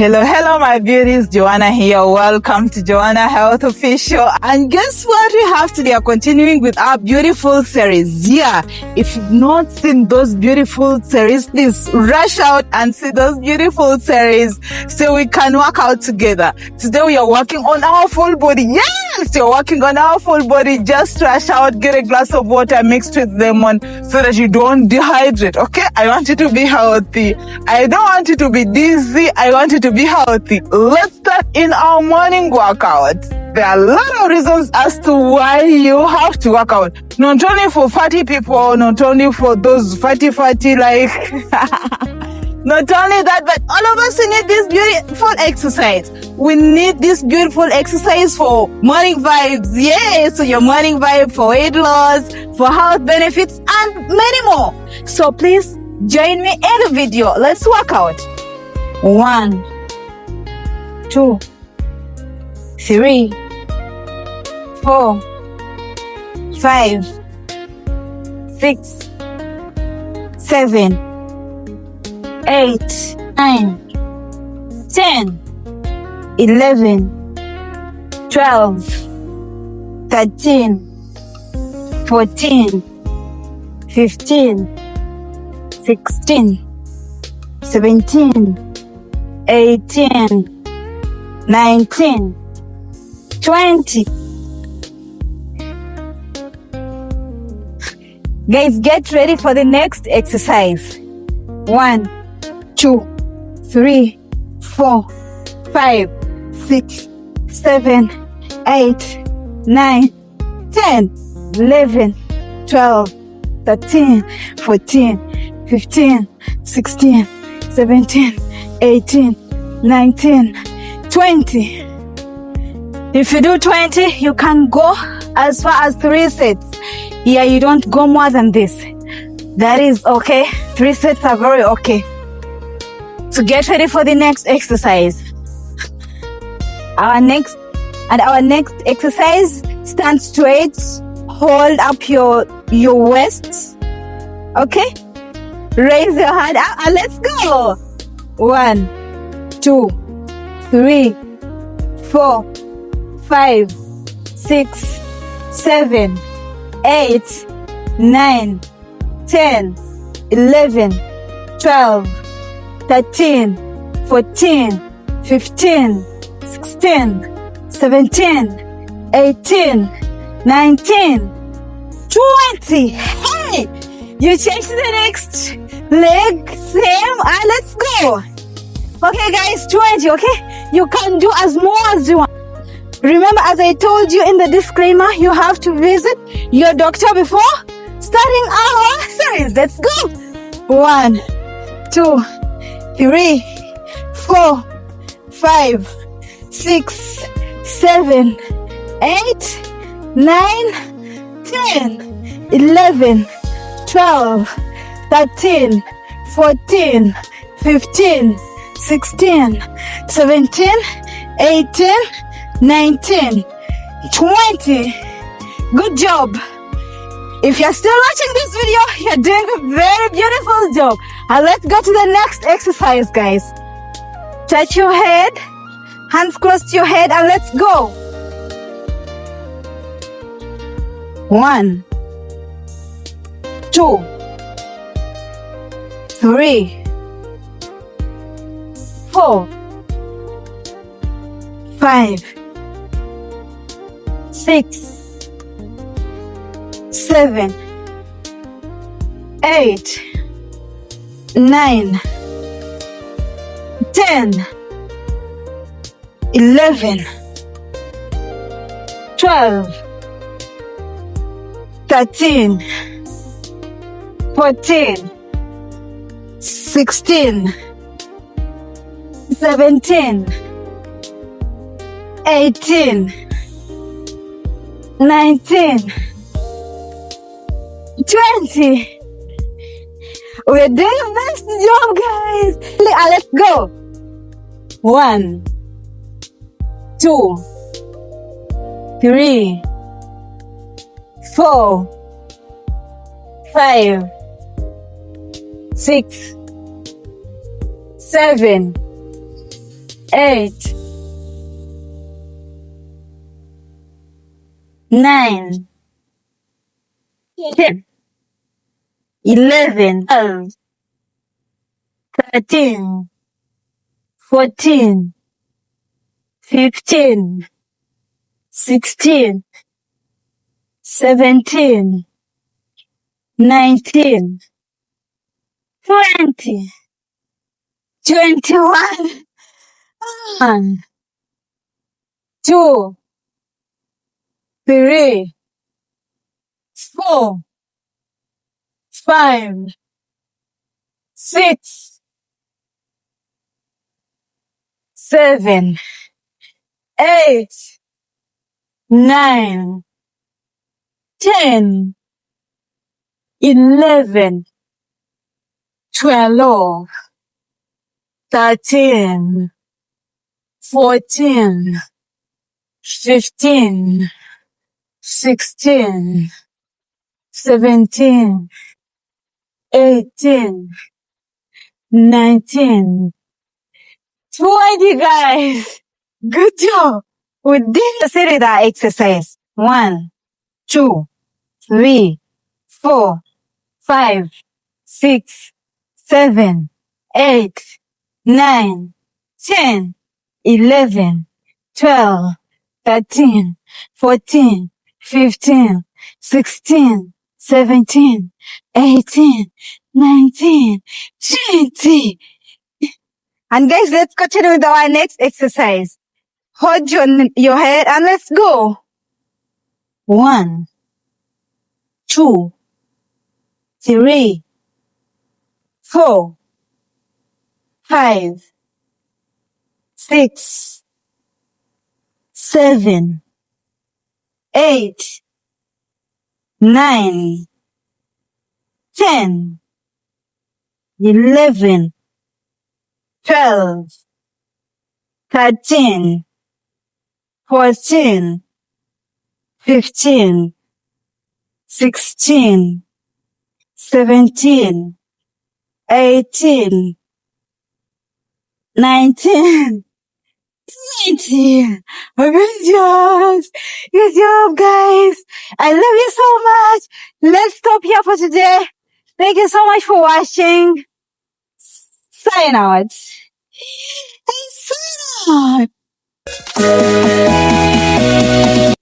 Hello, my beauties. Joanna here. Welcome to Joanna Health Official. And guess what we have today? Continuing with our beautiful series. Yeah, if you've not seen those beautiful series, please rush out and see those beautiful series so we can work out together. Today we are working on our full body. Yes, you're working on our full body. Just rush out, get a glass of water mixed with lemon so that you don't dehydrate. Okay? I want you to be healthy. I don't want you to be dizzy. I want you to be healthy. Let's start in our morning workout. There are a lot of reasons as to why you have to work out. Not only for fatty people, not only for those fatty like not only that, but all of us need this beautiful exercise. We need this beautiful exercise for morning vibes. Yeah, so your morning vibe for weight loss, for health benefits, and many more. So please join me in the video. Let's work out. 1, 2, 3, 4, 5, 6, 7, 8, 9, 10, 11, 12, 13, 14, 15, 16, 17, 18, 19, 20. Guys, get ready for the next exercise. 1, 2, 3, 4, 5, 6, 7, 8, 9, 10, 11, 12, 13, 14, 15, 16, 17, 18, 19, 20. If you do 20, you can go as far as 3 sets. Yeah, you don't go more than this. That is okay. 3 sets are very okay. So get ready for the next exercise. Our next exercise, stand straight, hold up your waist. Okay? Raise your hand up and let's go. 1, 2, 3, 4, 5, 6, 7, 8, 9, 10, 11, 12, 13, 14, 15, 16, 17, 18, 19, 20. Hey! You change to the next leg, same, and let's go. Okay guys, 20, okay? You can do as more as you want. Remember, as I told you in the disclaimer, you have to visit your doctor before starting our series. Let's go. 1, 2, 3, 4, 5, 6, 7, 8, 9, 10, 11, 12, 13, 14, 15, 16, 17, 18, 19, 20. Good job. If you're still watching this video, you're doing a very beautiful job. And let's go to the next exercise, guys. Touch your head, hands close to your head, and let's go. 1, 2, 3, 4, 5, 6, 7, 8, 9, 10, 11, 12, 13, 14, 16, 17, 18, 19, 20. We're doing the best job, guys. Let's go. 1, 2, 3, 4, 5, 6, 7, 8, 9, 10, 11, 12, 13, 14, 15, 16, 17, 19, 20, 21, 1, 2, 3, 4, 5, 6, 7, 8, 9, 10, 11, 12, 13, 14, 15, 16, 17, 18, 19, 20, guys. Good job. We did that exercise. 1, 2, 3, 4, 5, 6, 7, 8, 9, 10, 11, 12, 13, 14, 15, 16, 17, 18, 19, 20. And guys, let's continue with our next exercise. Hold your head and let's go. 1, 2, 3, 4, 5, 6, 7, 8, 9, 10, 11, 12, 13, 14, 15, 16, 17, 18, 19, 20. Good job. Good job, guys. I love you so much. Let's stop here for today. Thank you so much for watching. Sign out. Sign out.